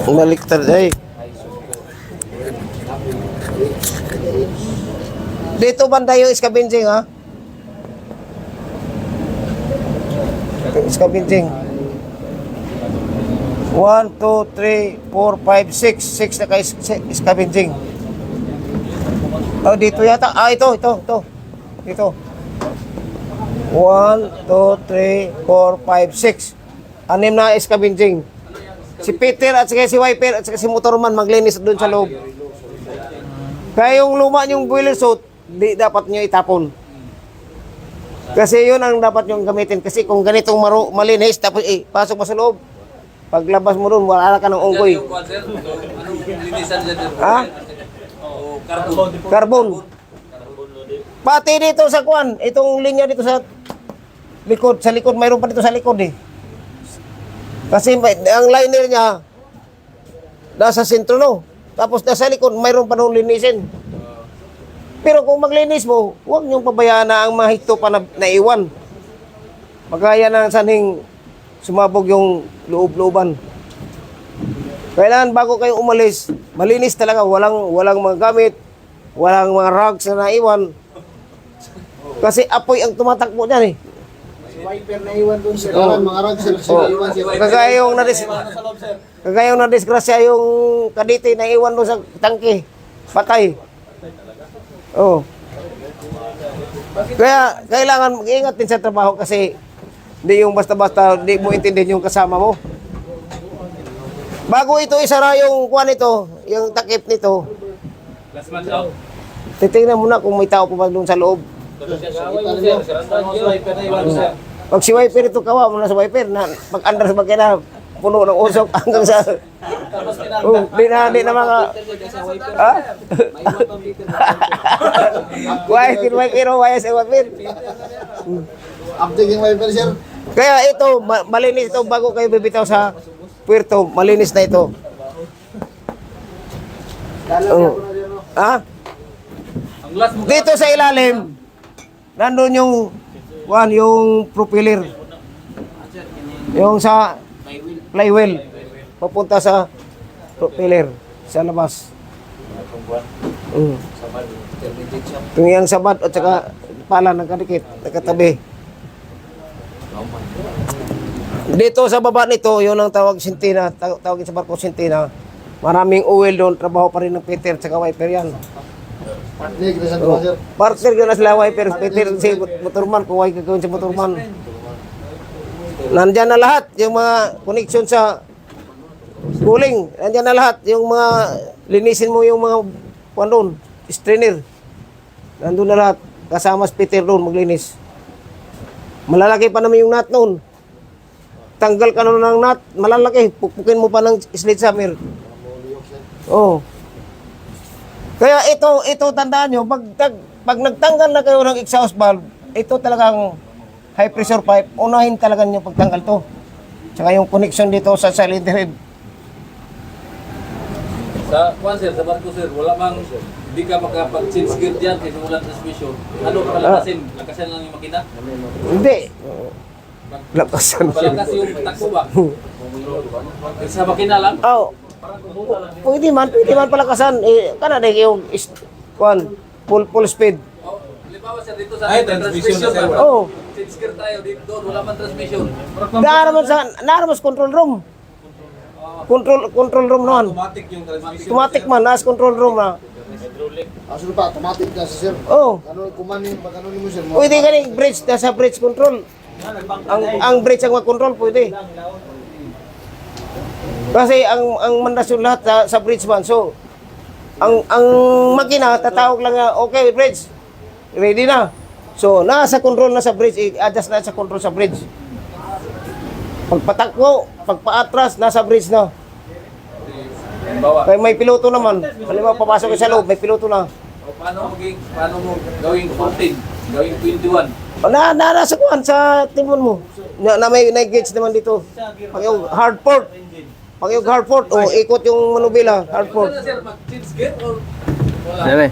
Baliktad ay. Dito banda yung scavenging ha? Scavenging. 1, 2, 3, 4, 5, 6. 6 na kayo scavenging. Oh, dito yata. Ah, ito. Dito. 1, 2, 3, 4, 5, 6. 6 na scavenging. Si Peter at saka si Wiper at saka si Motorman maglinis doon sa loob. Kaya yung luma yung boiler suit, di dapat nyo itapon. Kasi yun ang dapat nyo gamitin. Kasi kung ganitong malinis, tapos pasok mo sa loob. Paglabas mo doon, wala ka ng unggoy. Ha? Carbon. Pati dito sa kuan, itong linya dito sa likod. Sa likod, mayroon pa dito sa likod eh. Kasi ang liner niya, nasa sentro no. Tapos nasa likod, mayroon pa nung linisin. Pero kung maglinis mo, huwag niyong pabayaan na ang mahigto pa na naiwan. Magkaya na saning sumabog yung loob-looban. Kailangan bago kayo umalis, malinis talaga. Walang mga gamit, walang mga rugs na naiwan. Kasi apoy ang tumatakbo dyan eh. Si Wiper na iwan doon sir. Mga rugs sir. Iwan si Wiper. Kagaya yung nadisgrasya yung kadite na iwan doon sa tangke. Patay. Oh. Kaya kailangan mag-ingat din sa trabaho kasi hindi yung basta-basta di mo intindihin yung kasama mo. Bago ito isara yung kuwan nito, yung takip nito. Last month out. Titingnan muna kung may tao pa ba doon sa loob. Pag si Wiper ito kawa muna sa Wiper na pag-andar sa bagay puno ng usok hanggang sa di na mga ha? Wiper Update yung Wiper sir. Kaya ito malinis ito bago kayo bibitaw sa puerto, malinis na ito. Ha? Dito sa ilalim nandun yung propeller. Yung sa flywheel papunta sa propeller sa labas. Yung sabad at saka pala nagkadikit, nagkatabi. Dito sa baba nito, yun ang tawag sintina, tawagin sa barko sintina. Maraming oil doon, trabaho pa rin ng Peter at saka Wiper yan. Partner yun na sila Wiper, Peter, si Motorman, kung huwag gagawin si Motorman. Nandyan na lahat, yung mga connection sa cooling. Nandyan na lahat, yung mga linisin mo yung mga doon, strainer. Nandun na lahat, kasama si Peter doon maglinis. Malalaki pa naman yung nut noon. Tanggal ka na ng nut, malalaki, pukpukin mo pa ng sledgehammer. Oh. Kaya ito tandaan nyo, pag nagtanggal na kayo ng exhaust valve, ito talagang high pressure pipe, unahin talaga nyo pagtanggal to. Tsaka yung connection dito sa cylinder head. Sa sir, sa barko sir, wala bang hindi ka makapag-change gear dyan kasi walang transmission. Ano palakasin? Lakasan lang yung makina? Hindi. Lakasan. Palakas yung takbo ba? Sa makina lang? Oh. Pwede man palakasan. Kana yung full speed. Oh, halimbawa sir, dito sa transmission ba? Oh. Change gear tayo dito, wala man transmission. Naaraman sa control room. Control room noon. Automatic yung transmission. Automatic man, nasa control room na. Aso pa, automatic na si sir. Oh. Ano, kumanin mo sir. Pwede ka rin bridge, nasa bridge control. Ang bridge ang mag-control, pwede. Kasi ang mandasyon lahat sa bridge man. So, ang makina, tatawag lang nga, okay, bridge, ready na. So, nasa control na sa bridge, i-adjust na sa control sa bridge. Pagpatakbo, pagpaatras, nasa bridge na. Kaya may piloto naman. Halimbawa, papasok ka sa loob, may piloto na. O, paano mo gawing 14, gawing 21? Nasa kuhan sa timon mo. Na may gauge naman dito. Pag yung hard port. Ikot yung manubila, hard port. Ano sir, mag-change gear or wala?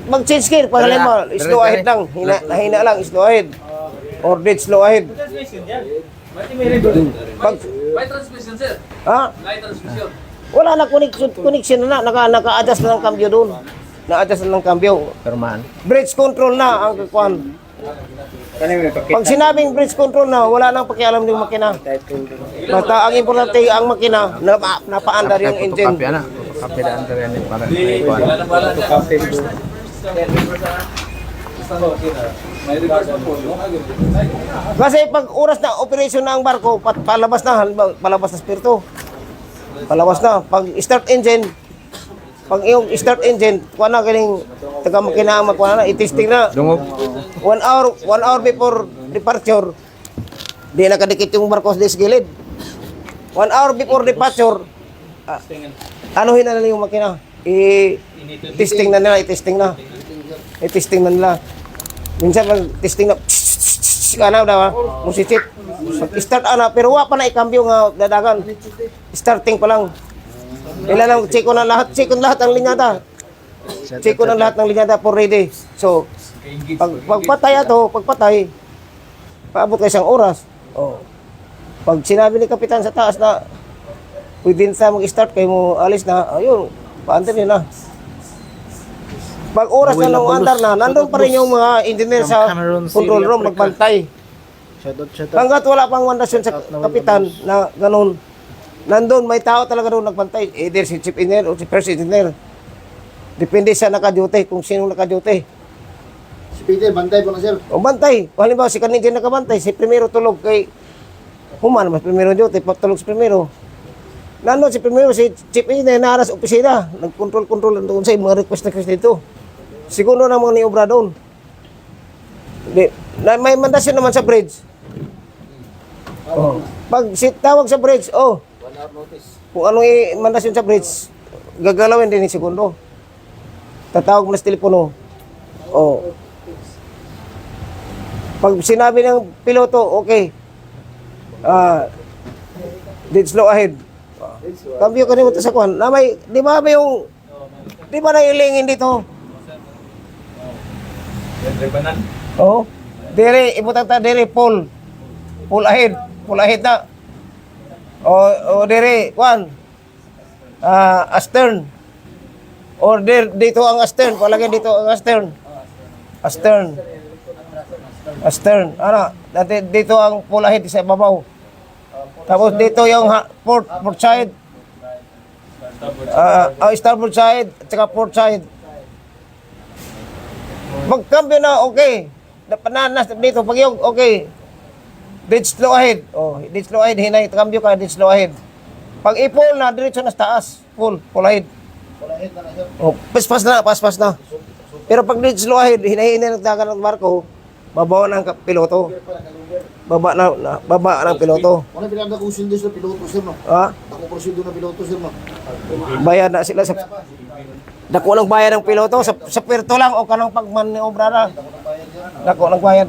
Mag-change gear, pag halimbawa, slow ahead lang. Hina lang, slow ahead. Or dead slow ahead. Pag, May transmission, sir. ha? May transmission. Wala na connection na, naka-adjust na ng cambio doon. Na-adjust na ng cambio. Bridge control na ang kukuhan. Pag sinabing bridge control na, wala nang pakialam yung makina. Basta ang importante ang makina, napaandar yung engine. Di, wala na pala dyan. May reverse na po. Kasi pag oras na operation na ang barko, palabas na, halimbawa, palabas na spirito. Palabas na. Pag start engine, pag yung start engine, kuha na galing taga makina, magkuha na, i-testing na. 1 hour before departure, di nakadikit yung barko sa gilid. 1 hour before departure, anuhin na nila yung makina. I-testing na nila, i-testing na. I-testing na nila. Minsan pag testing na, kana daw, musisip. Start ana, pero wa pa na ikambyo nga dadagan. Starting pa lang. Ilan lang, check ko na lahat ang linyada. Check ko na lahat ng linyada for ready. So, pagpatay paabot kayo isang oras. Oh. Pag sinabi ni kapitan sa taas na within sa mag-start kayo mo alis na, ayun, paantin nyo na. Pag oras na nung andar na, nandun pa rin yung mga engineer sa control room nagbantay. Hanggat wala pang mandasyon sa kapitan na ganun, nandun may tao talaga doon nagbantay. Either si chief engineer o si first engineer. Depende sa naka-duty, kung sino naka-duty. Si Peter, bantay po na sir. O bantay. Halimbawa si kanina nakabantay, si primero tulog kay human, mas primero duty, patulog si primero. Nandun si primero, si chief engineer na aras opisina, nag-control doon sa mga request dito. Segundo na mga niobra doon. May mandasyon naman sa bridge. Oh. Pag tawag sa bridge, 1 hour notice. kung anong mandasyon sa bridge, gagalawin din yung segundo. Tatawag mo na sa telepono. Oh. Pag sinabi ng piloto, okay. Dead slow ahead. Cambio ka naman sa kuhan. Di ba nailingin dito? Oo. Dire, ibutan ta dire, pull ahead. Pull ahead na. O dire, kuhan. Astern. Or dito ang astern. Palagay dito ang astern. Astern. Ano? Dito ang pull ahead sa babaw. Tapos dito yung port side. Starboard side at saka port side. Magkambyo na, okay. Napananas dito, pag yung, okay. Dead slow ahead. Oh, dead slow ahead, hinay, kambyo ka, dead slow ahead. Pag i-pull na, diretso na sa taas. Pull ahead. Oh, paspas na. Pero pag dead slow ahead, hinay-hinay ng dagan ng barko, babawa ng piloto. Baba ng piloto. Ano pinagda kong sundo sa piloto sir no? Ha? Ako prosedo na piloto sir no? Bayad na sila sa... Dako lang bayad ng piloto, sa perto lang o kanang pagmaniobra na. Dako lang bayad.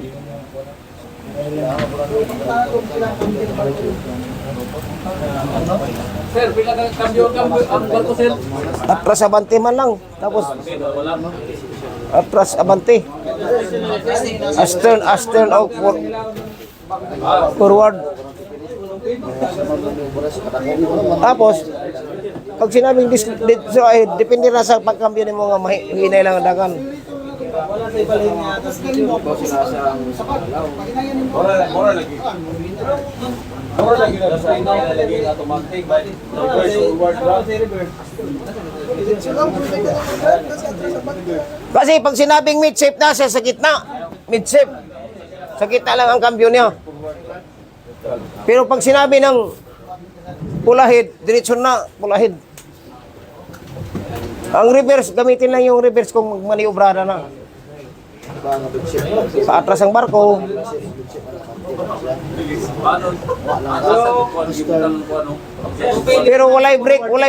Sir, pila ka cambio ang barko, sir? Atras abante man lang. Tapos Wala. atras abante. Astern o forward. Tapos pag sinabing depende na sa pagkambyo ng mga hinay lang ang dagan. Kasi pag sinabing mid-shape na siya sa gitna, mid-shape, sa gitna lang ang kambyo niya. Pero pag sinabi ng pulahid, diretso na, pulahid. Ang reverse, gamitin lang yung reverse kung magmaniobrada na. Sa atras ang barko. Pero walay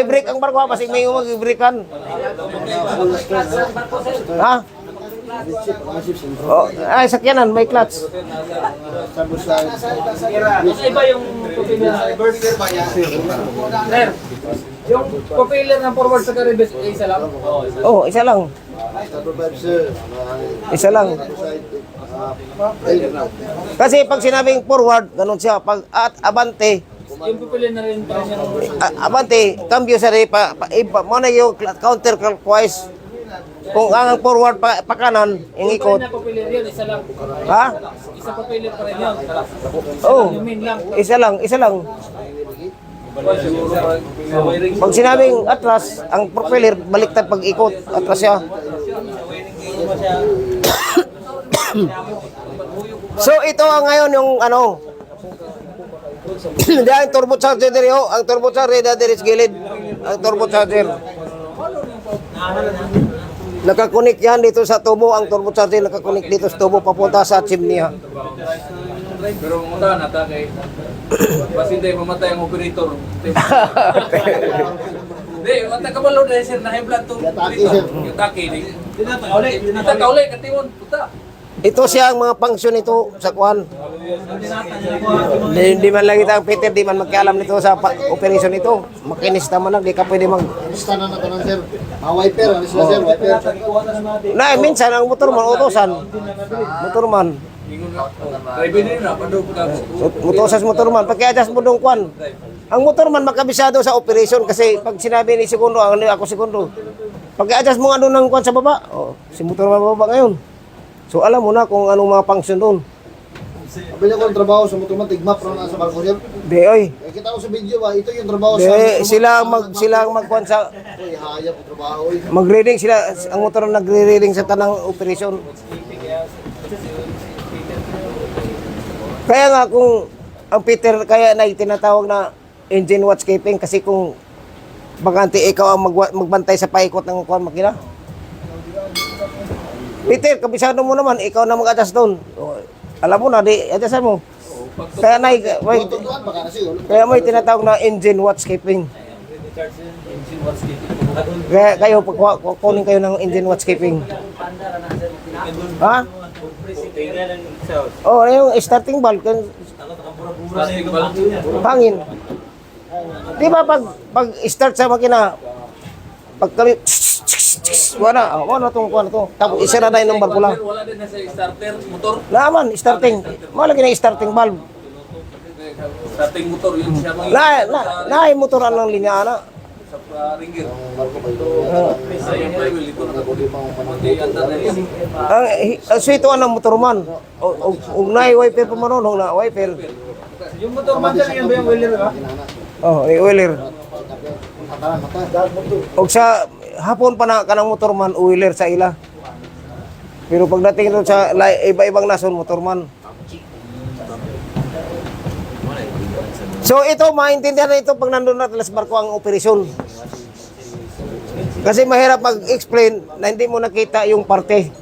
break ang barko, kasi may mag-breakan. Ha? Oh, ay, sakyanan, may clutch. Iba yung reverse ba yan? Sir, yung propeller ng forward sa reverse, isa lang? Oh, isa lang. Isa lang. Kasi pag sinabing forward, ganun siya. Pag at abante, Yung pupili na rin pa rin yung... abante, cambio sa rin, mo na yung counterclockwise. Kung ang forward pa kanan, yung ikot. na pupili yun, isa lang. Ha? Isa pupili pa rin yun. Oo. Yung main lang. Isa lang, isa lang. Siguro sa wiring. Pag sinabing atras, ang propeller baliktad pag ikot, atras siya. So ito ang ngayon yung ano. Hindi ang turbocharger diri ho, ang turbocharger na diri sa gilid. Ang turbocharger. Nakakunik yan dito sa tubo, ang turbocharger nakakunik dito sa tubo papunta sa chimney ha. Pero muna nata kay basta hindi mamatay ang operator. Hindi, mata ka balo dahil sir na high blood to. Yung taki ni. Tinatakauli katiwon puta. Ito siya ang mga function nito sa kuan. Hindi man lang ito ang Peter, di man magkialam nito sa operation nito. Makinista man lang, di ka pwede mag... Lista na nato ng sir. Mga wiper, ano sila sir, wiper. Na, minsan ang motorman, utosan. Motorman. Ingon nga. Drive din na padug ka. Utosas motorman. Pagka-adjust mo dong kuan. Ang motorman makabisado sa operation kasi pag sinabi ni segundo, ako segundo. Pagka-adjust mo ano ng kuan sa baba, si motorman baba ngayon. So alam mo na kung anong mga function doon. Sabi niya ko ang trabaho sa motor man, tigmap ron na sa barko sir. Di, oy. Eh, kita ko sa video ba, ito yung trabaho sa Di, sila ang magkuan sa Uy, hayop ang trabaho. Uy. mag-reading sila, ang motor nagre-reading sa tanang operation. Kaya nga kung ang Peter kaya na tinatawag na engine watchkeeping kasi kung bakante ikaw ang magbantay sa paikot ng kuan makina. Peter, kabisado mo naman, ikaw na mag-adjust doon. Alam mo na, di adjustan mo. Kaya na, Tutuan pa ka na siya. kaya may tinatawag na engine watchkeeping. Kaya kayo, kunin kayo ng engine watchkeeping. Ha? Oh, yung starting valve, Plastic valve. hangin. Di ba pag start sa makina, pag kami, wala tong kuha na to. Tapos isara na yung number pula. Wala din na sa starter motor. Naman, starting. Malagi na yung starting valve. Starting motor yun siya mga Na motoran ng linya na. sa ringgit. Sa yung flywheel ito na pati anda na yan. Ang swituan ng motorman. Og na wiper pa manon, na wiper. Yung motor man dyan, yan ba yung wheeler ka? Oh, wheeler. Og sa hapon pa na kanang motorman, wheeler sa ila. Pero pagdating doon sa iba-ibang nason, motorman. So ito, maintindihan na ito pag nandun na sa barko ang operasyon. Kasi mahirap mag-explain na hindi mo nakita yung parte.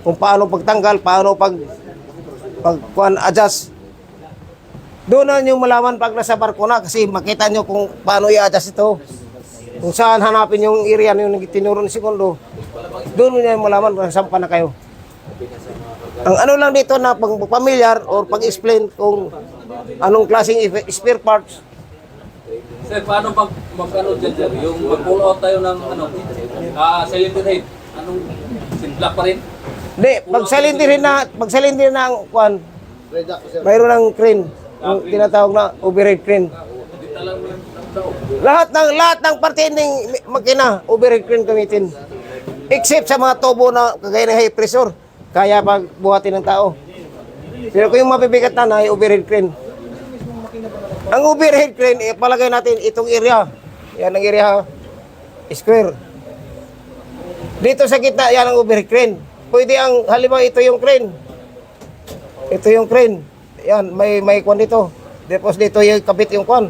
Kung paano pagtanggal, paano adjust. Doon na nyo malaman pag nasa barko na kasi makita nyo kung paano i-adjust ito. Kung saan hanapin yung area na yung tinuro ni segundo. Doon nyo malaman kung saan pa na kayo. Ang ano lang dito na pag-familiar or pag-explain kung anong klaseng spare parts. Sir, paano pag mag-ano dyan sir? Yung mag-pull out tayo ng cylinder head. Anong simplak pa rin? Hindi, pagsalindirin na ang kwan, mayroon ng crane, yung tinatawag na overhead crane. Hindi talagang daw. Lahat ng parte ng makina, overhead crane gamitin. Except sa mga tubo na kagaya ng high pressure, kaya pagbuhatin ng tao. Pero kung yung mabibigat na overhead crane. Ang overhead crane, palagay natin itong area. Yan ang area, square. Dito sa gitna, yan ang overhead crane. Pwede ang, halimbawa ito yung crane. Ito yung crane. Yan, may kwan dito. Tapos dito yung kabit yung kwan.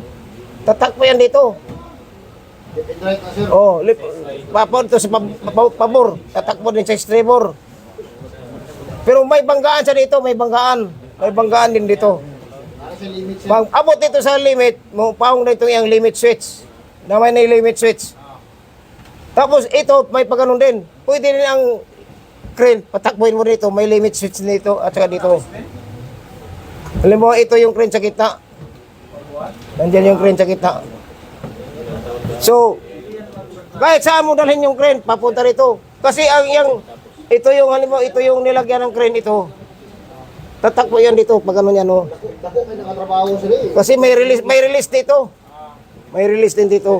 Tatakpo yan dito. Oh, papon to sa pabor. Tatakpo din sa stribor. Pero may banggaan sa dito, may banggaan. May banggaan din dito. Pag abot dito sa limit, paong na itong yung limit switch. Na may limit switch. Tapos ito, may pagganon din. Pwede din ang crane, patakbuhin mo dito, may limit switch dito at saka dito. Alam mo, ito yung crane sa gitna. Nandiyan yung crane sa gitna. So, kahit saan mo dalhin yung crane, papunta rito. Kasi ito yung halimbawa, ito yung nilagyan ng crane ito. Tatakbo yan dito pag ano yan, oh. Dako kayo nakatrabaho sila eh. Kasi may release dito. May release din dito.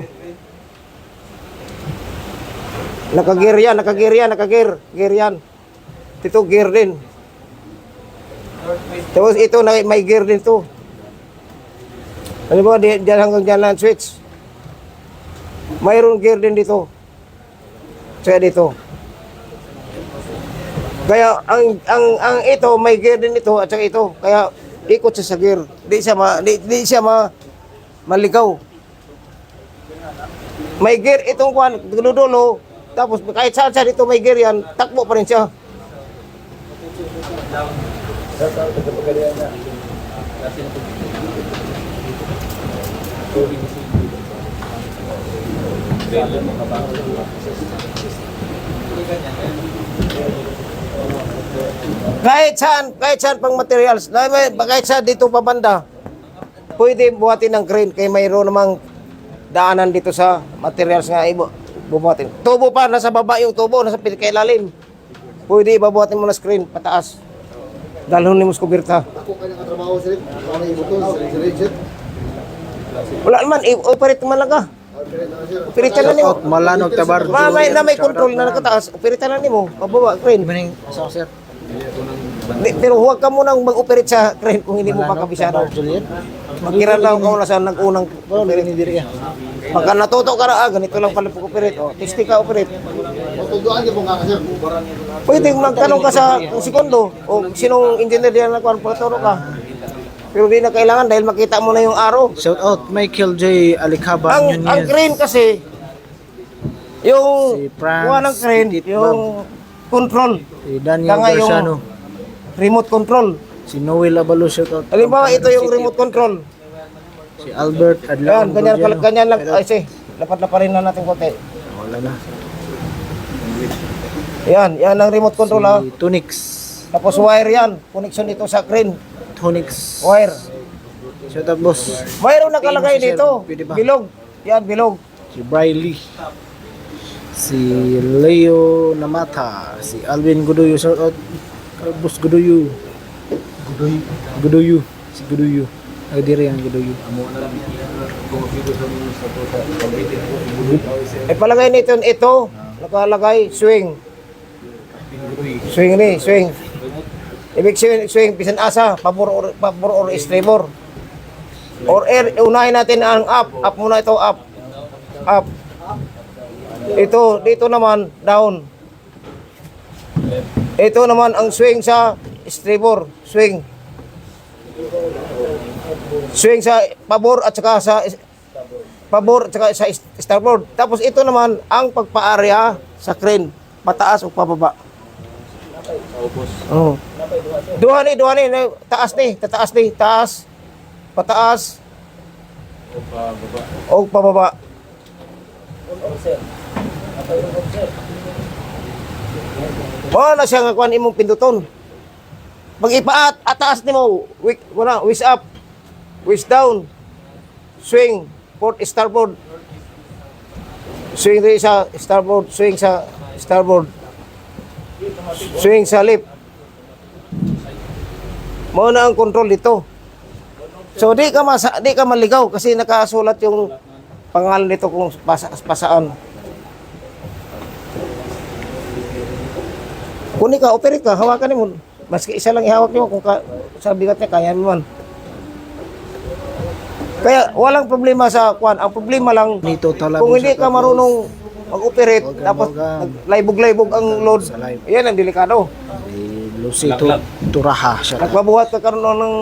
Nakagear yan, gear yan. Dito gear din. Tapos ito may gear din to. Ano ba, diyan hanggang dyan lang switch. Mayroon gear din dito. Kaya dito. Kaya ang ito may gear din ito at saka ito. Kaya ikot siya sa gear. Di siya maligaw. May gear itong kuan, dulo. Tapos kahit saan dito may gear yan, takbo pa rin siya. Kahit saan pang materials, kahit saan dito pa banda, pwede buhatin ng crane kay mayroon namang daanan dito sa materials nga bubuhatin. Tubo pa, nasa baba yung tubo, nasa pinakailalim. Pwede ibabuhatin mo na screen, pataas. Dalhon ni Mus kubirta. Dako kayo nakatrabaho sila. Ano yung butol, sila Richard. Wala naman, operate man lang ka. Operate na nimo. Malanog tabar. May control na nakataas, operate na nimo. Pababa, crane. Maning asa sir. Pero huwag ka munang mag-operate sa crane kung hindi mo pa kabisado. Juliet. Magkira daw ka na sa nag-unang Wala ni diri ya. pagka natuto ka na, ganito lang pala pag-operate. Testing ka, operate. Tuduan niyo po nga sir. Pwede magtanong ka sa segundo o sinong engineer diyan na kung paturo ka. Pero di na kailangan dahil makita mo na yung arrow. Shout out Michael J. Alicaba Ang crane kasi, yung Si Franz kuha ng crane, Titbab. yung control, Si Daniel Tanga yung- Garciano. remote control. Si Noel Abalo shout out. Halimbawa, ito yung remote control. Si Albert Yan, Adlaon. ganyan lang. Ay, lapad-laparin na natin konti. Wala na. Yan ang remote control ha. Si Tunix. Tapos wire yan, connection dito sa crane, Tunix. wire. Shout out boss. Mayroon nakalagay Pwede, sir. dito, Pwede ba? bilog. Yan, bilog. Si Briley. Si Leo Namata. Si Alvin Guduyo shout out. Boss Guduyo. Guduyo. Si Guduyo. Ay diri ang Guduyo. Palagay nito ito, nakalagay swing. Swing. Ibig swing, pisan asa, pabor or estribor. Or unahin natin ang up muna ito, up. Ito, dito naman, down. Ito naman ang swing sa estribor, swing. Swing sa pabor at saka sa starboard. Tapos ito naman ang pagpa-area sa crane, pataas o pababa. Oh. Duha ni, taas ni, taas, pataas, o pababa. Na siya nga kuan imong pinduton. Pag ipaat, ataas nimo, wish up, wish down, swing, port starboard. Swing rin sa starboard, swing sa starboard. Swing sa lip. Mo na ang control dito. So di ka maligaw kasi nakasulat yung pangalan nito kung pasaan. Kung ka operate ka, hawakan mo. Maski isa lang ihawak niyo kung sa bigat niya kaya mo man. Kaya walang problema sa kwan. Ang problema lang Nito talaga. kung hindi ka marunong mag-operate tapos laibog-laibog ang load. Yan ang delikado. Lucito Turaha siya. Nagpabuhat ka karon ng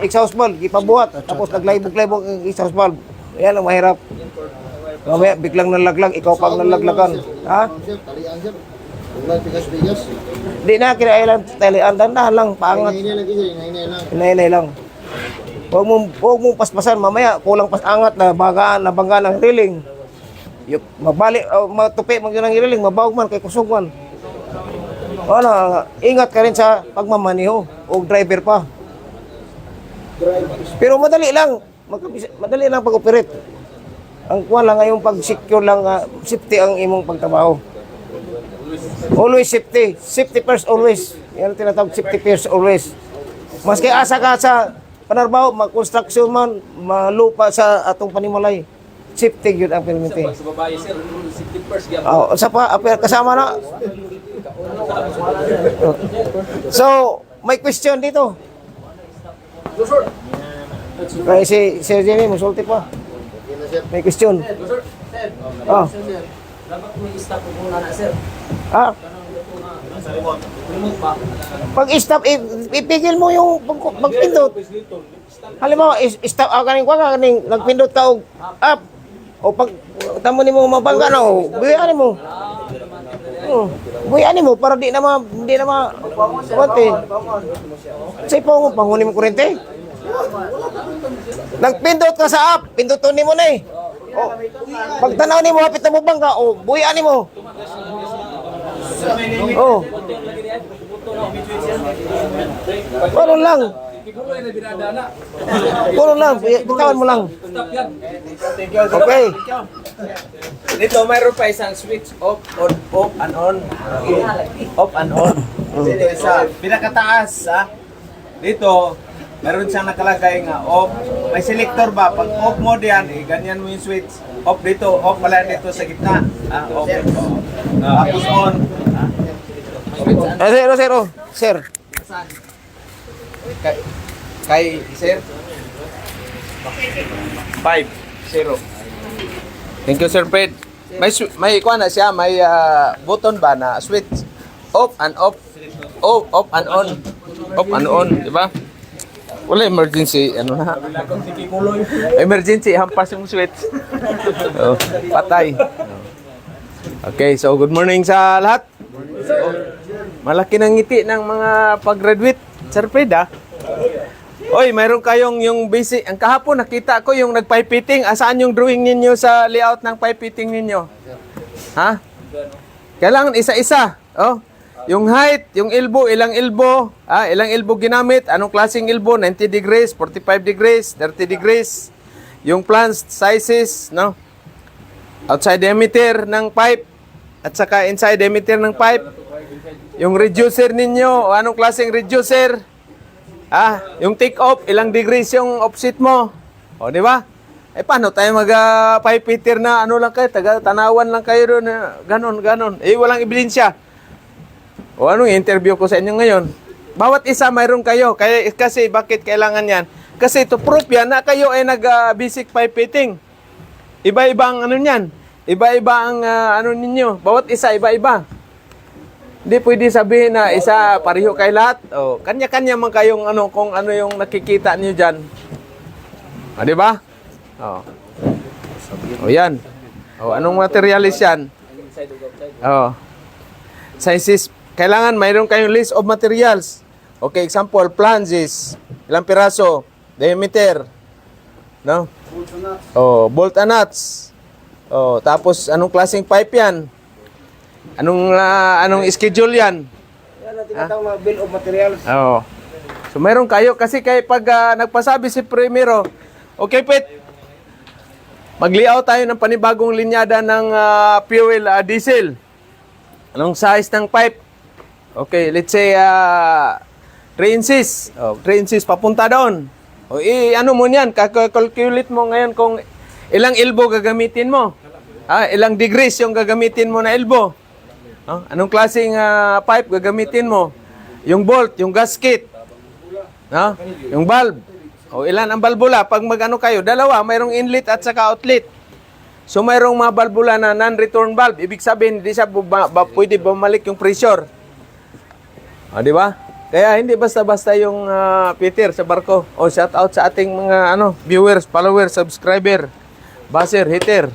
exhaust valve, ipabuhat tapos naglaibog-laibog ang exhaust valve. Yan ang mahirap. Mamaya biglang nalaglag, ikaw pang nalaglagan. Ha? Sir, talian sir. Ulan pigas-pigas. Di na kinailan talian, dandahan lang, paangat. Hinay lang. Huwag mong paspasan, mamaya kulang pas angat na bangga ng riling. Mabalik, matupi man yun ang riling, mabawag man kay kusog man. Ingat ka rin sa pagmamaniho o driver pa. Pero madali lang pag-operate. Ang kuha lang ngayong pag-secure lang, safety ang imong pagtrabaho. Always safety. Safety first always. Yan ang tinatawag safety first always. Maski asa ka sa panarbaho, mag-construction man, malupa sa atong panimalay. Safety yun ang perminti. Sa babae, sir, safety first. Oh, sa pa, kasama na. So, may question dito. Kaya si Sir Jimmy, musulti pa. May question. Oh. Dapat may stop po muna na, sir. Ah. Pag stop, ipigil mo yung pagpindot. Halimbawa, stop kaning nagpindot ka og up. O pag tamo nimo mabangga na o, buyan mo. Buyan mo para di na kuwante. Say po mo pangunin mo kurente. Nagpindot ka sa up, pinduton nimo na eh. O, pag tanaw nimo hapit na mo bangga, o buyan mo. Oh. Puro lang. Puro lang, bitawan mo lang. Stop yan. Okay. Dito mayroon pa isang switch off and on. Off and on. Dito isa. Pinakataas ha. Dito meron siyang nakalagay nga off. May selector ba? Pag off mo diyan, ganyan mo yung switch. Off dito, off pala dito sa gitna. Off. Tapos on. Zero. Sir. Kay sir 5-0. Thank you, Sir Fred. May kuha na siya, may button ba na switch off and off. Off and on. Off and on, di ba? Wala emergency, ano na. Emergency, hampas yung switch. Oh, patay. Okay, so good morning sa lahat. Malaki ng ngiti ng mga pag-graduate, Sir Fred, ha? Oy, mayroon kayong yung basic. Ang kahapon nakita ko yung nag-pipe fitting. Asaan yung drawing ninyo sa layout ng pipe fitting ninyo? Ha? Kailangan isa-isa. Oh. Yung height, yung elbow, ilang elbow, ilang elbow ginamit, anong klaseng elbow, 90 degrees, 45 degrees, 30 degrees. Yung flange sizes, no? Outside diameter ng pipe at saka inside diameter ng pipe. Yung reducer ninyo, anong klaseng reducer? Yung take off, ilang degrees yung offset mo. O, di ba? Paano tayo mag-pipe fitter na ano lang kayo, taga-tanawan lang kayo doon, ganon. Walang ebidensya. O, anong interview ko sa inyo ngayon? Bawat isa mayroon kayo. Kasi, bakit kailangan yan? Kasi to proof yan na kayo ay nag-basic pipe fitting. Iba-iba ang ano yan. Iba-iba ang ano ninyo. Bawat isa, iba-iba. Hindi pwede sabihin na isa pareho kay lahat. O, kanya-kanya man kayong ano, kung ano yung nakikita niyo diyan. Di ba? O yan. O, anong materialis yan? O. Sizes. Kailangan mayroon kayong list of materials. Okay, example, flanges. Ilang piraso? Diameter. No? O, bolt and nuts. O, tapos anong klaseng pipe yan? Anong schedule yan? Yan ang tinatawag na bill of materials. Oo. So meron kayo kasi pag nagpasabi si Primero, okay Pet, mag-layout tayo ng panibagong linyada ng fuel diesel. Anong size ng pipe? Okay, let's say 3 inches. 3 inches papunta doon. O ano mo niyan, calculate mo ngayon kung ilang elbow gagamitin mo. Ilang degrees yung gagamitin mo na elbow. Anong klaseng pipe gagamitin mo? Yung bolt, yung gasket, yung valve. O ilan ang balbula? Pag mag-ano kayo, dalawa, mayroong inlet at saka outlet. So mayroong mga balbula na non-return valve. Ibig sabihin, hindi siya pwede bumalik yung pressure. Di ba? Kaya hindi basta-basta yung Peter sa barko. O shout out sa ating mga viewers, followers, subscriber, baser, hater.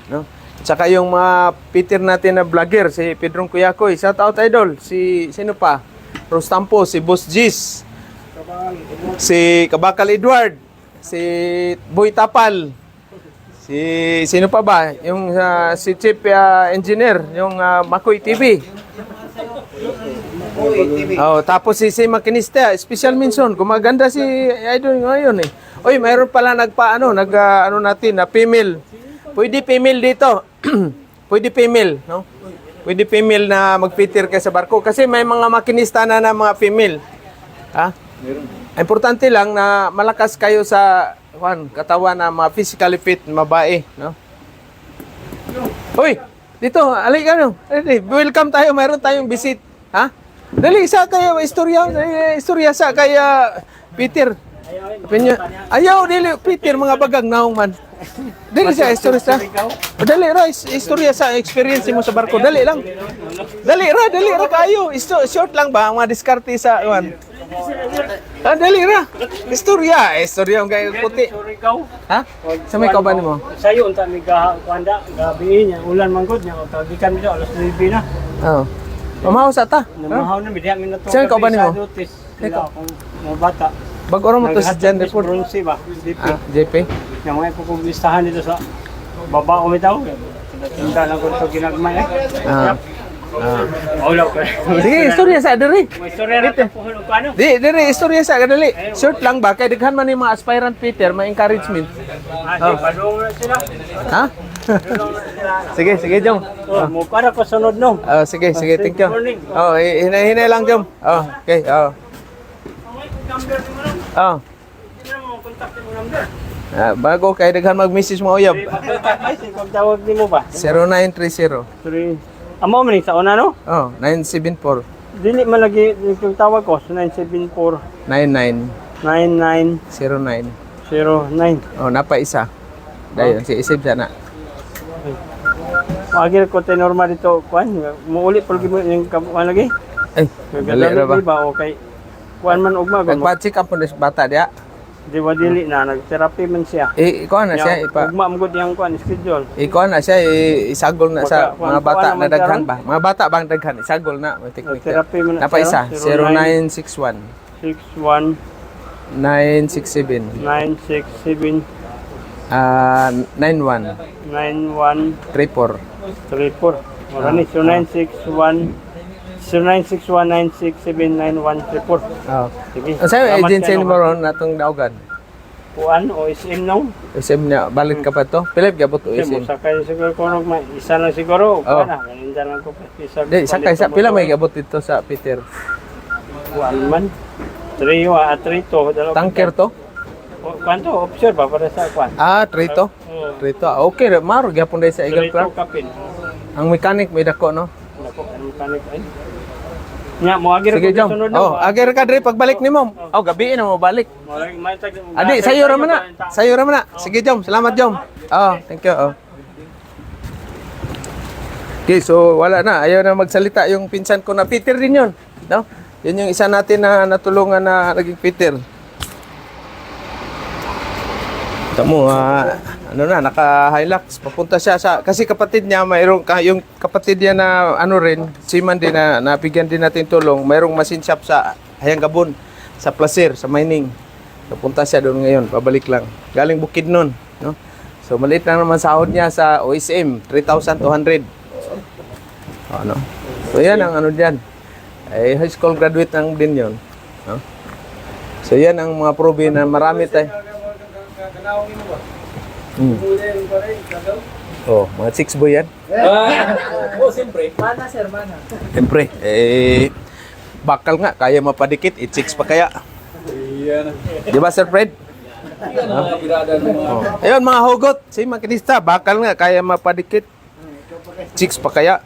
No? Tsaka yung mga Peter natin na vlogger, si Pedrong Kuyakoy, shout out idol, sino pa? Rostampo, si Boss Gis, si Kabakal Edward, si Boy Tapal, sino pa ba? Yung si Chief Engineer, yung Makoy TV. Tapos si Makinista, special mention, gumaganda si idol ngayon eh. Oy, mayroon pala natin na female. Pwede female dito. Pwede female, no? pwede female na mag-fitter kayo sa barko. Kasi may mga makinista na mga female. Ha? Importante lang na malakas kayo sa katawan na mga physically fit, mabae. No? Uy! Dito, alay ka no. Welcome tayo, mayroon tayong visit. Ha? Dali, isa kayo, istorya sa kaya Peter. Ayaw, dili, Peter, mga bagang naong man. Dali siya, istorya sa. Dali ra, istorya sa experience mo sa barko. Dali lang. Dali ra kayo. Short lang ba, ang mga diskarte sa, dali ra. Istorya ang gaya puti. Ha? Sa may kauban mo? Sayo unta mi kuanda gabi niya ulan manggod niya o tagikan mi alas 9 na. Oo. Mamahaw sa ta. Namahaw na bidiha mi na to. Saan ka ba nimo? Ikaw kung mga bata. Bag-oro mo to si Jan Report. Bronze ba? DP. JP. Yung mga pupublistahan dito sa baba ko bitaw. Tinda lang ko to ginagmay. Wala ko. Sige, istorya sa diri. May istorya rito kung ano. Diri, istorya sa dali. Short lang ba? Kaya daghan man ni mga aspirant Peter, may encouragement. Padung na sila. Ha? Sige, Jom. Mo para ko sunod no. Sige, thank you. Hinay lang, Jom. Okay, bago kay daghan mag-message mo uyab. Ay, kung tawag nimo ba? 0930. Amo man sa una no? 974 Dili man lagi yung tawag ko 974 99 9909. 09. Napa isa. Dayon si isip sana. Agir ko normal dito kuan muuli pag yung kuan lagi. Ay, dali ra ba? Ba okay. Kuan man ugma gon. Nagpa-check up po bata dia. Di ba dili na nag-therapy man siya. Ikaw na siya Ugma mo yung kuan schedule. Ikaw na siya isagol na sa mga bata na daghan naman ba? Mga bata bang daghan isagol na may teknik. Therapy man Napa isa 0961 61 967 967 91 91 34. 34. Marani 0961-967-9134. Sige. Ang sa'yo, Salamat agency kayo, ni mo ron natong daugan. Kuan o SM no? SM niya, balik ka pa to? Pilip, gabot o SM. SM. Sakay siguro ko isa lang siguro. Oh. Kuan na. Ganinda lang ko. Di, sakay sa, pila may gabot dito sa Peter? Kuan man. 3 to. Tanker to? Kuan to? Officer ba para sa kuan? Trito? Trito. Okay, maro, gyapon dahil sa Eagle 3 Craft. kapin. Ang mechanic may dako, no? Nako, ano mekanik ay? Nya, mo agir Sige, ko Jom. sunod na. Agir ka, Dre, pagbalik ni mo. Gabi na mo balik. May tag. Adi, sayo ra man na. Sayo ra man na. Sige, Jom. Salamat, Jom. Thank you. Okay, so wala na. Ayaw na magsalita yung pinsan ko na Peter din yun. No? Yun yung isa natin na natulungan na naging Peter. Tamo, naka-Hilux. Papunta siya sa, kasi kapatid niya, yung kapatid niya na seaman din na nabigyan din natin tulong, mayroong machine shop sa Hayang-Gabon, sa Placer, sa mining. Papunta siya doon ngayon, pabalik lang. Galing Bukidnon, no? So maliit lang naman sahod niya sa OSM, 3,200. No? So yan ang diyan. High school graduate lang din yon, no? So yan ang mga probe na marami tayo. Mga chicks boy yan. Siyempre. Siyempre, bakal nga, kaya mapadikit, chicks pa kaya. Di ba, Sir Fred? Ayun, mga hugot, si makinista, bakal nga, kaya mapadikit, chicks pa kaya.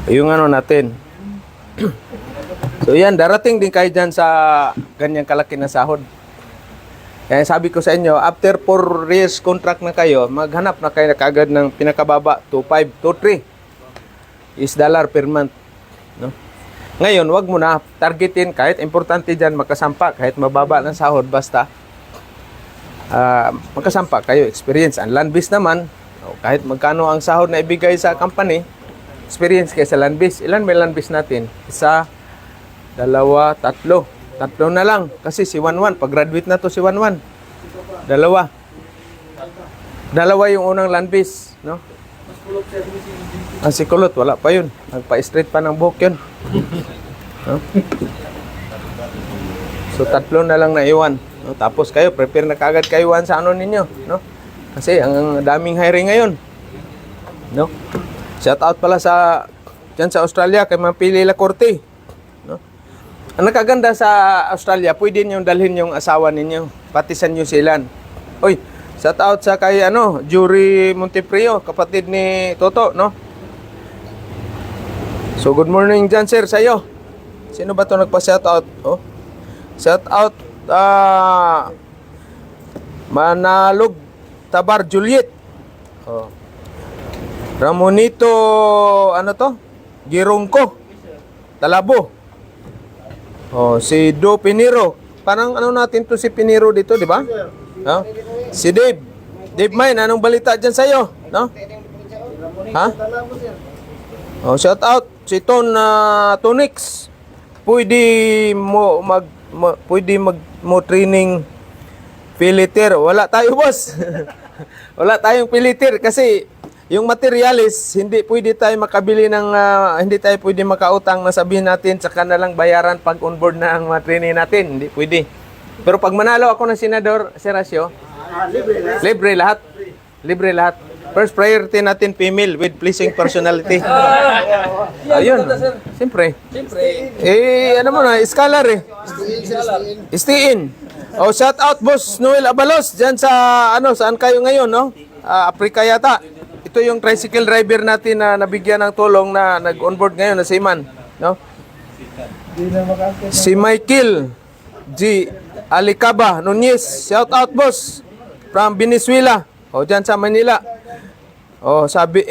Yung natin. So yan, darating din kayo dyan sa ganyang kalaki na sahod. Kaya sabi ko sa inyo, after 4 years contract na kayo, maghanap na kayo kagad ng pinakababa, 2.5, 2.3 is dollar per month. No? Ngayon, wag mo na targetin, kahit importante dyan, makasampa, kahit mababa ng sahod, basta makasampa kayo, experience. Ang land base naman, kahit magkano ang sahod na ibigay sa company, experience kayo sa land base. Ilan may land base natin? 1, 2, 3. 3 na lang. Kasi si 1-1. Pag-graduate na to si 1-1. 2. 2 yung unang land base. No? Ang si Kulot, wala pa yun. Nagpa-straight pa ng buhok yun. No? So 3 na lang na iwan. No? Tapos kayo, prepare na kagad kayo sa ninyo. No? Kasi ang daming hiring ngayon. No? Shout out pala sa dyan sa Australia kay Ma'am Pili Lacorte. No? Ang nakaganda sa Australia, pwede niyo dalhin yung asawa ninyo, pati sa New Zealand. Oy, shout out sa kay Jury Monteprio, kapatid ni Toto, no? So good morning dyan sir sa iyo. Sino ba 'to nagpa-shout out? Oh. Shout out Manalog Tabar Juliet. Oh. Ramonito Girongko Talabo. Oh, si Do Piniro. Parang natin to si Piniro dito, di ba? No? Si Dave. Dave Mine, anong balita diyan sa iyo, no? Ha? Oh, shout out si Ton Tonix. Pwede mo training piliter. Wala tayo, boss. Wala tayong piliter kasi yung materialis, hindi pwede tayo makabili ng hindi tayo pwede makautang na sabihin natin saka na lang bayaran pag on-board na ang training natin. Hindi pwede. Pero pag manalo ako ng senador, Serasio, libre lahat. Libre lahat. First priority natin, female with pleasing personality. Ayun. Siyempre. Ano mo na, scholar eh. Istiin. Oh, shout out boss Noel Abalos diyan sa saan kayo ngayon, no? Africa yata. Ito yung tricycle driver natin na nabigyan ng tulong na nag-onboard ngayon na seaman, no? Si Michael G. Alicaba Nunez, shout out boss from Venezuela. Oh, diyan sa Manila. Oh, sabi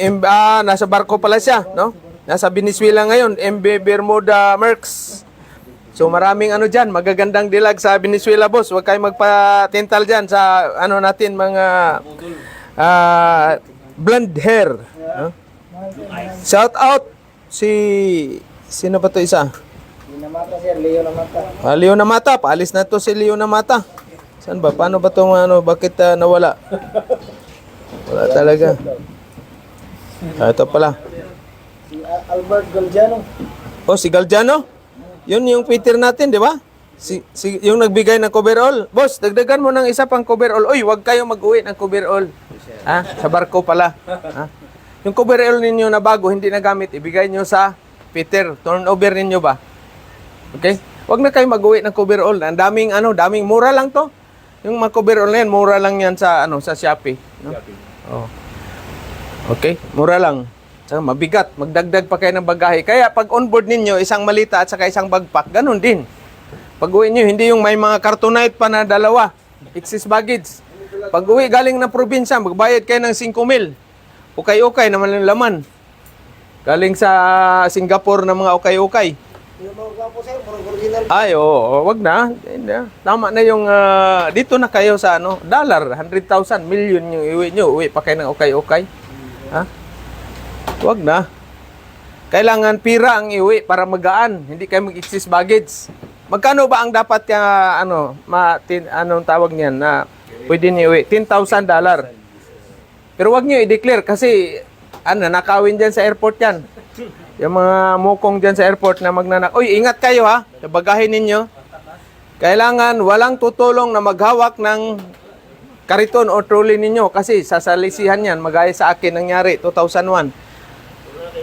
nasa barko pala siya, no? Nasa Venezuela ngayon, MB Bermuda Mercs. So maraming diyan, magagandang dilag sa Venezuela, boss. Huwag kayong magpa-tintal diyan sa natin mga blonde hair. Huh? Shout out sino ba 'to isa? Leo Namata. Leo Namata, paalis na 'to si Leo Namata. Saan ba? Paano ba 'tong bakit nawala? Wala talaga. Ito pala. Si Albert Galdiano. Oh, si Galdiano? Yun yung Peter natin, di ba? Yung nagbigay ng coverall. Boss, dagdagan mo ng isa pang coverall. Uy, wag kayong mag-uwi ng coverall. Ha? Sa barko pala. Ha? Yung coverall ninyo na bago, hindi na gamit, ibigay nyo sa Peter. Turnover ninyo ba? Okay? Wag na kayong mag-uwi ng coverall. Ang daming mura lang to. Yung mga coverall na yan, mura lang yan sa Shopee. No? Oh. Okay? Mura lang. So, mabigat, magdagdag pa kayo ng bagahe. Kaya pag onboard ninyo, isang malita at saka isang bagpack, ganun din. Pag uwi nyo, hindi yung may mga cartonite pa na dalawa, excess baggage. Pag uwi galing ng probinsya, magbayad kayo ng 5,000. Okay-okay naman yung laman. Galing sa Singapore na mga okay-okay. Ay, wag na. Tama na yung, dito na kayo sa dollar, 100,000, million yung iwi nyo. Uwi pa kayo ng okay-okay. Ha? Wag na. Kailangan pira ang iwi para magaan, hindi kayo mag-excess baggage. Magkano ba ang dapat anong tawag niyan na pwede niyo iwi? $10,000. Pero wag niyo i-declare kasi nakawin diyan sa airport yan. Yung mga mukong diyan sa airport na Uy, ingat kayo ha, sa bagahe ninyo. Kailangan walang tutulong na maghawak ng kariton o trolley ninyo kasi sasalisihan yan. Magaya sa akin nangyari 2001.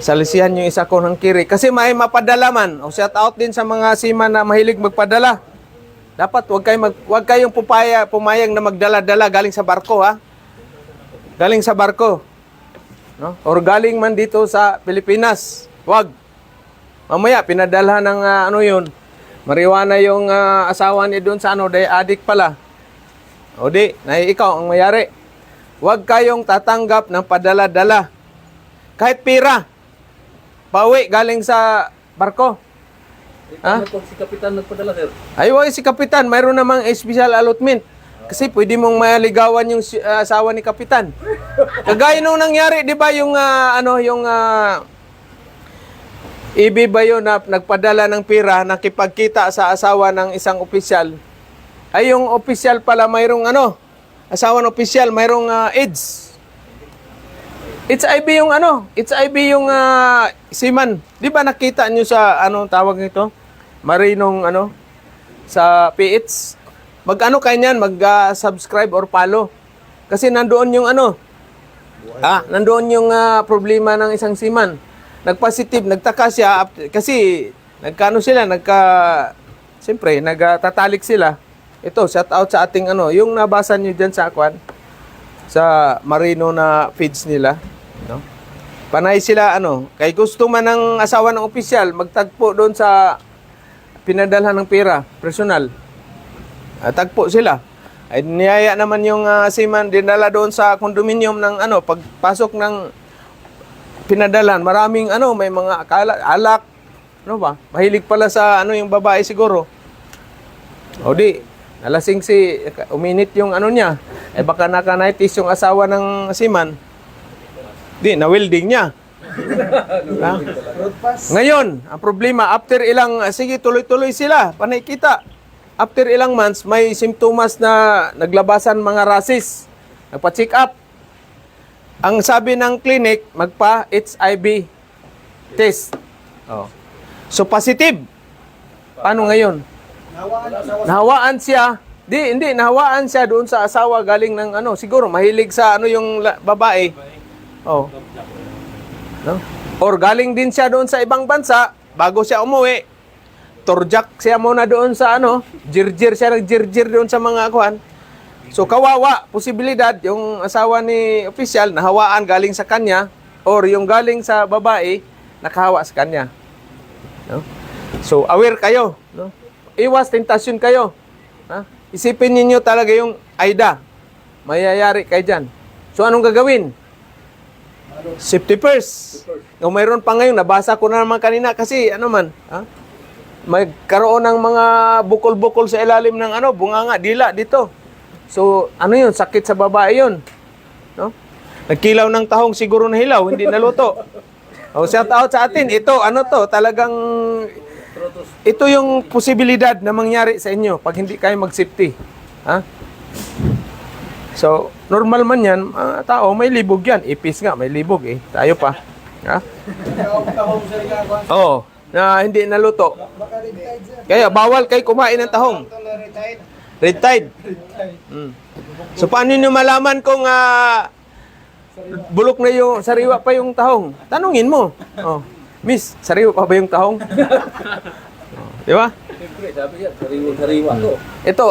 Salisihan yung isa ko ng kiri. Kasi may mapadala man. O shout out din sa mga seaman na mahilig magpadala. Dapat wag kayong pumayag na magdala-dala galing sa barko, ha? Galing sa barko. No? Or galing man dito sa Pilipinas. Wag. Mamaya, pinadala ng yun. Marijuana yung asawa niya doon sa addict pala. O ikaw ang mayari. Wag kayong tatanggap ng padala-dala. Kahit pira. Pauwi galing sa barko. Ha? Si Kapitan nagpadala, sir. Si Kapitan, mayroon namang special allotment. Kasi pwede mong maligawan yung asawa ni Kapitan. Kagaya nung nangyari, di ba, yung EB ba yun na nagpadala ng pira, nakipagkita sa asawa ng isang opisyal. Ay, yung opisyal pala, mayroong asawa ng opisyal, mayroong AIDS. HIV yung seaman. Di ba nakita nyo sa tawag nito? Marinong sa PH. Mag-subscribe or follow. Kasi nandoon yung nandoon yung problema ng isang seaman. Nagpositive, nagtaka siya kasi siyempre, nagtatalik sila. Ito, shout out sa ating yung nabasa nyo dyan sa sa Marino na feeds nila. No? Panay sila, kay gusto man ng asawa ng opisyal, magtagpo doon sa pinadalhan ng pera, personal. Tagpo sila. Ay niyaya naman yung seaman, dinala doon sa condominium ng pagpasok ng pinadalan, maraming may mga alak, mahilig pala sa yung babae siguro. O di, nalasing uminit yung niya. Baka nakanitis yung asawa ng seaman. Di, na-welding niya. Ngayon, ang problema, after sige, tuloy-tuloy sila, panay kita. After ilang months, may simptomas na naglabasan mga rashes. Nagpa-check up. Ang sabi ng clinic, magpa-HIV test. So, positive. Paano ngayon? Nahawaan siya. Hindi, nahawaan siya doon sa asawa galing ng siguro, mahilig sa yung babae. No? Or galing din siya doon sa ibang bansa, bago siya umuwi. Torjak siya muna doon sa jirjir siya, nagjirjir doon sa mga kuhan. So kawawa, posibilidad, yung asawa ni opisyal, nahawaan galing sa kanya, or yung galing sa babae, nakahawa sa kanya. No? So aware kayo. No? Iwas tentasyon kayo. Ha? Isipin niyo talaga yung AIDA. Mayayari kayo dyan. So anong gagawin? Safety first. Kung mayroon pa ngayon, nabasa ko na naman kanina kasi magkaroon ng mga bukol-bukol sa ilalim ng bunganga, dila dito. So, yun? Sakit sa babae yun. No? Nagkilaw ng tahong, siguro na hilaw, hindi naluto. Shout out sa atin. Ito, talagang, ito yung posibilidad na mangyari sa inyo pag hindi kayo mag-safety. Ha? So, normal man yan, tao, may libog yan. Ipis nga, may libog eh. Tayo pa. Ha? Oo, na hindi naluto. Kaya, bawal kayo kumain ng tahong. Red tide. So, paano nyo malaman kung bulok na yung, sariwa pa yung tahong? Tanungin mo. Miss, sariwa pa ba yung tahong? Di ba? Siyempre, sabi niya, sariwa to. Ito,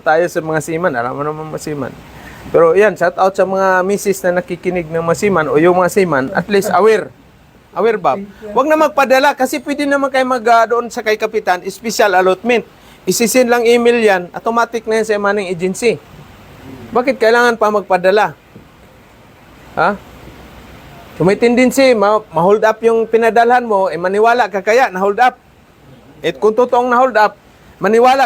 tayo sa mga seaman. Alam mo naman mga seaman. Pero yan, shout out sa mga misis na nakikinig ng mga seaman o yung mga seaman, at least aware. Aware ba? Huwag na magpadala kasi pwede naman kayo doon sa kay kapitan, special allotment. Isisin lang email yan, automatic na yan sa manning agency. Bakit kailangan pa magpadala? Ha? Kung may tendency, ma-hold up yung pinadalhan mo, maniwala ka kaya na-hold up. Kung totoong na-hold up, maniwala